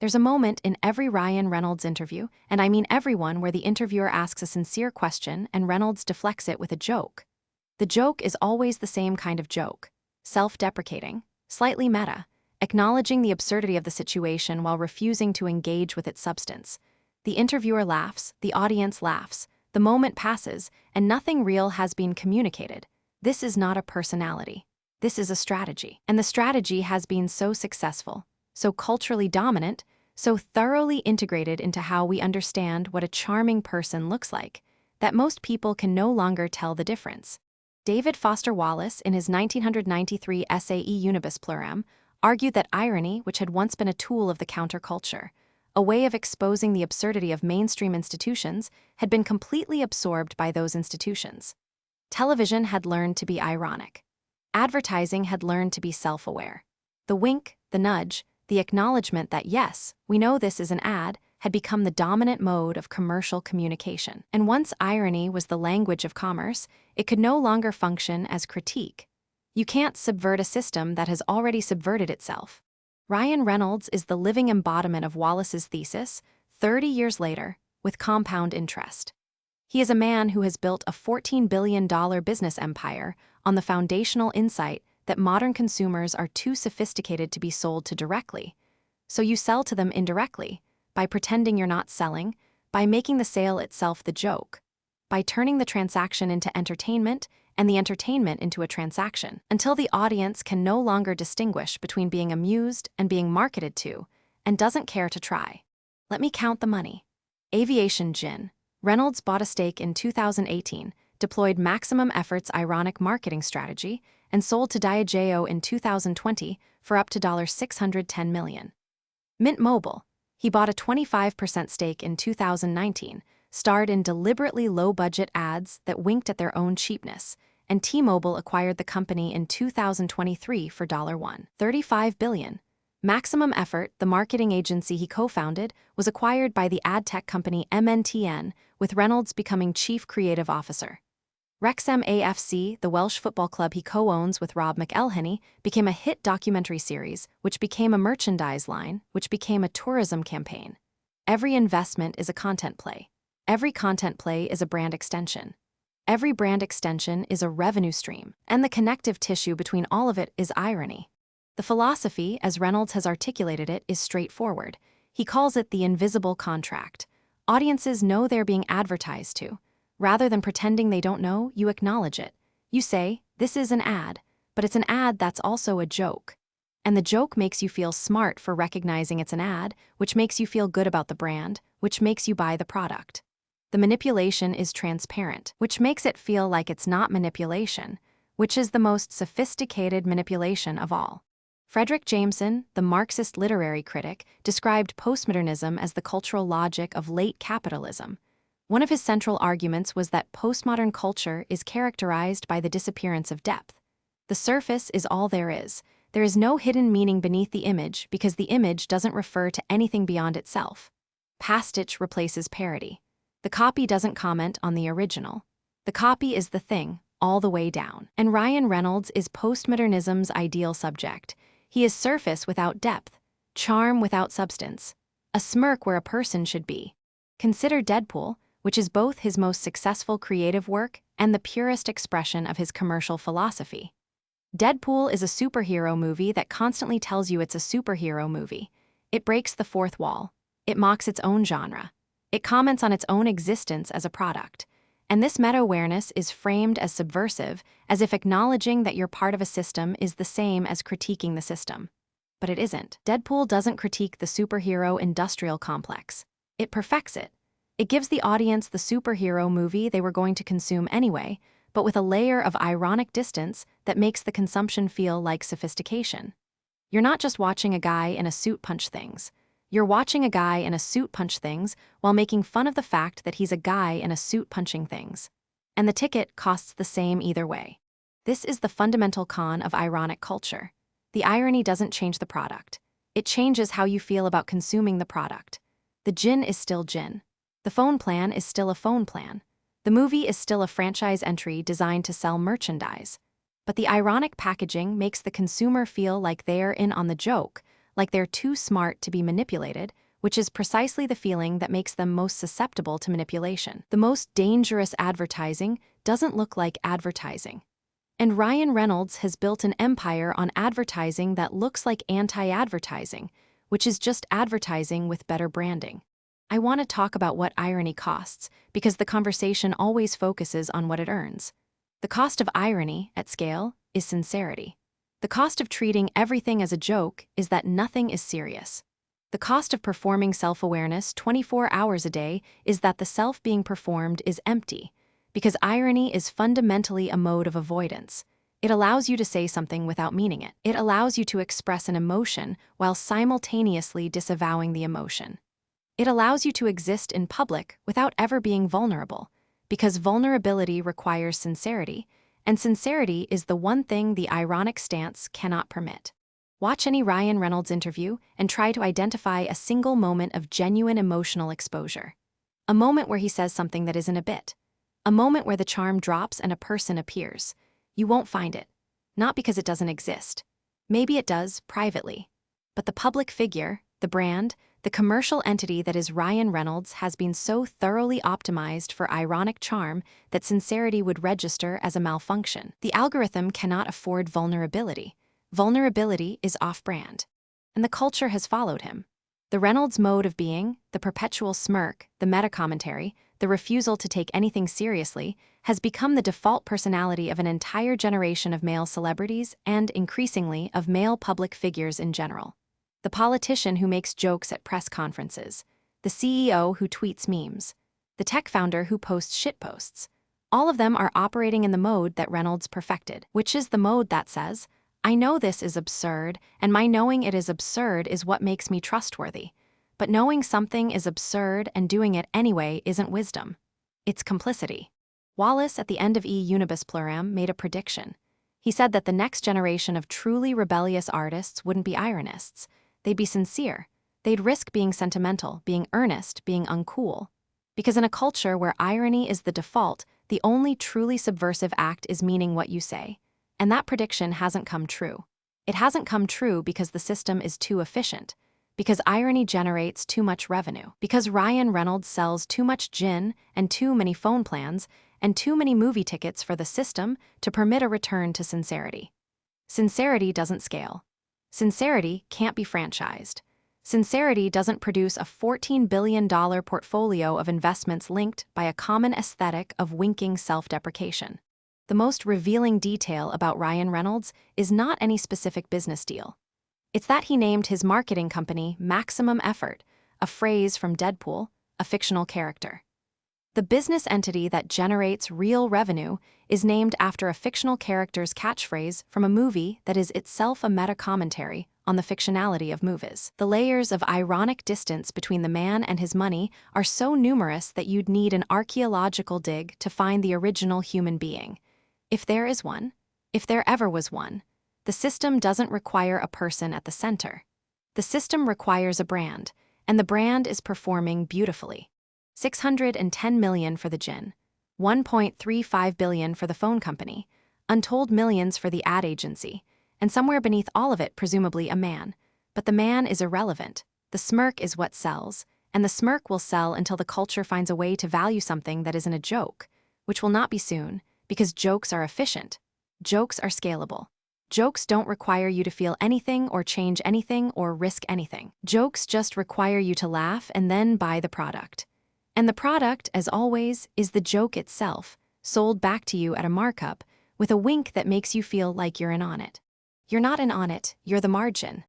There's a moment in every Ryan Reynolds interview, and I mean everyone, where the interviewer asks a sincere question and Reynolds deflects it with a joke. The joke is always the same kind of joke: self-deprecating, slightly meta, acknowledging the absurdity of the situation while refusing to engage with its substance. The interviewer laughs, the audience laughs, the moment passes, and nothing real has been communicated. This is not a personality. This is a strategy. And the strategy has been so successful, so culturally dominant, so thoroughly integrated into how we understand what a charming person looks like, that most people can no longer tell the difference. David Foster Wallace, in his 1993 essay E Unibus Pluram, argued that irony, which had once been a tool of the counterculture, a way of exposing the absurdity of mainstream institutions, had been completely absorbed by those institutions. Television had learned to be ironic. Advertising had learned to be self-aware. The wink, the nudge, the acknowledgement that yes, we know this is an ad, had become the dominant mode of commercial communication. And once irony was the language of commerce, it could no longer function as critique. You can't subvert a system that has already subverted itself. Ryan Reynolds is the living embodiment of Wallace's thesis, 30 years later, with compound interest. He is a man who has built a $14 billion business empire on the foundational insight that modern consumers are too sophisticated to be sold to directly. So you sell to them indirectly, by pretending you're not selling, by making the sale itself the joke, by turning the transaction into entertainment and the entertainment into a transaction, until the audience can no longer distinguish between being amused and being marketed to, and doesn't care to try. Let me count the money. Aviation gin. Reynolds bought a stake in 2018, deployed maximum effort's ironic marketing strategy, and sold to Diageo in 2020 for up to $610 million. Mint Mobile. He bought a 25% stake in 2019, starred in deliberately low-budget ads that winked at their own cheapness, and T-Mobile acquired the company in 2023 for $135 billion. Maximum Effort, the marketing agency he co-founded, was acquired by the ad tech company MNTN, with Reynolds becoming chief creative officer. Wrexham AFC, the Welsh football club he co-owns with Rob McElhenney, became a hit documentary series, which became a merchandise line, which became a tourism campaign. Every investment is a content play. Every content play is a brand extension. Every brand extension is a revenue stream, and the connective tissue between all of it is irony. The philosophy, as Reynolds has articulated it, is straightforward. He calls it the invisible contract. Audiences know they're being advertised to. Rather than pretending they don't know, you acknowledge it. You say, this is an ad, but it's an ad that's also a joke. And the joke makes you feel smart for recognizing it's an ad, which makes you feel good about the brand, which makes you buy the product. The manipulation is transparent, which makes it feel like it's not manipulation, which is the most sophisticated manipulation of all. Frederick Jameson, the Marxist literary critic, described postmodernism as the cultural logic of late capitalism. One of his central arguments was that postmodern culture is characterized by the disappearance of depth. The surface is all there is. There is no hidden meaning beneath the image because the image doesn't refer to anything beyond itself. Pastiche replaces parody. The copy doesn't comment on the original. The copy is the thing, all the way down. And Ryan Reynolds is postmodernism's ideal subject. He is surface without depth, charm without substance, a smirk where a person should be. Consider Deadpool, which is both his most successful creative work and the purest expression of his commercial philosophy. Deadpool is a superhero movie that constantly tells you it's a superhero movie. It breaks the fourth wall. It mocks its own genre. It comments on its own existence as a product. And this meta-awareness is framed as subversive, as if acknowledging that you're part of a system is the same as critiquing the system. But it isn't. Deadpool doesn't critique the superhero industrial complex. It perfects it. It gives the audience the superhero movie they were going to consume anyway, but with a layer of ironic distance that makes the consumption feel like sophistication. You're not just watching a guy in a suit punch things. You're watching a guy in a suit punch things while making fun of the fact that he's a guy in a suit punching things. And the ticket costs the same either way. This is the fundamental con of ironic culture. The irony doesn't change the product. It changes how you feel about consuming the product. The gin is still gin. The phone plan is still a phone plan. The movie is still a franchise entry designed to sell merchandise. But the ironic packaging makes the consumer feel like they're in on the joke, like they're too smart to be manipulated, which is precisely the feeling that makes them most susceptible to manipulation. The most dangerous advertising doesn't look like advertising. And Ryan Reynolds has built an empire on advertising that looks like anti-advertising, which is just advertising with better branding. I want to talk about what irony costs, because the conversation always focuses on what it earns. The cost of irony, at scale, is sincerity. The cost of treating everything as a joke is that nothing is serious. The cost of performing self-awareness 24 hours a day is that the self being performed is empty, because irony is fundamentally a mode of avoidance. It allows you to say something without meaning it. It allows you to express an emotion while simultaneously disavowing the emotion. It allows you to exist in public without ever being vulnerable, because vulnerability requires sincerity, and sincerity is the one thing the ironic stance cannot permit. Watch any Ryan Reynolds interview and try to identify a single moment of genuine emotional exposure. A moment where he says something that isn't a bit. A moment where the charm drops and a person appears. You won't find it. Not because it doesn't exist. Maybe it does, privately. But the public figure, the brand, the commercial entity that is Ryan Reynolds has been so thoroughly optimized for ironic charm that sincerity would register as a malfunction. The algorithm cannot afford vulnerability. Vulnerability is off-brand. And the culture has followed him. The Reynolds mode of being, the perpetual smirk, the meta-commentary, the refusal to take anything seriously, has become the default personality of an entire generation of male celebrities and, increasingly, of male public figures in general. The politician who makes jokes at press conferences, the CEO who tweets memes, the tech founder who posts shitposts. All of them are operating in the mode that Reynolds perfected, which is the mode that says, I know this is absurd, and my knowing it is absurd is what makes me trustworthy. But knowing something is absurd and doing it anyway isn't wisdom. It's complicity. Wallace, at the end of E Unibus Pluram, made a prediction. He said that the next generation of truly rebellious artists wouldn't be ironists. They'd be sincere. They'd risk being sentimental, being earnest, being uncool. Because in a culture where irony is the default, the only truly subversive act is meaning what you say. And that prediction hasn't come true. It hasn't come true because the system is too efficient, because irony generates too much revenue, because Ryan Reynolds sells too much gin and too many phone plans and too many movie tickets for the system to permit a return to sincerity. Sincerity doesn't scale. Sincerity can't be franchised. Sincerity doesn't produce a $14 billion portfolio of investments linked by a common aesthetic of winking self-deprecation. The most revealing detail about Ryan Reynolds is not any specific business deal. It's that he named his marketing company Maximum Effort, a phrase from Deadpool, a fictional character. The business entity that generates real revenue is named after a fictional character's catchphrase from a movie that is itself a meta-commentary on the fictionality of movies. The layers of ironic distance between the man and his money are so numerous that you'd need an archaeological dig to find the original human being. If there is one, if there ever was one, the system doesn't require a person at the center. The system requires a brand, and the brand is performing beautifully. $610 million for the gin, $1.35 billion for the phone company, untold millions for the ad agency, and somewhere beneath all of it presumably a man. But the man is irrelevant. The smirk is what sells, and the smirk will sell until the culture finds a way to value something that isn't a joke, which will not be soon. Because jokes are efficient. Jokes are scalable. Jokes don't require you to feel anything or change anything or risk anything. Jokes just require you to laugh and then buy the product. And the product, as always, is the joke itself, sold back to you at a markup, with a wink that makes you feel like you're in on it. You're not in on it, you're the margin.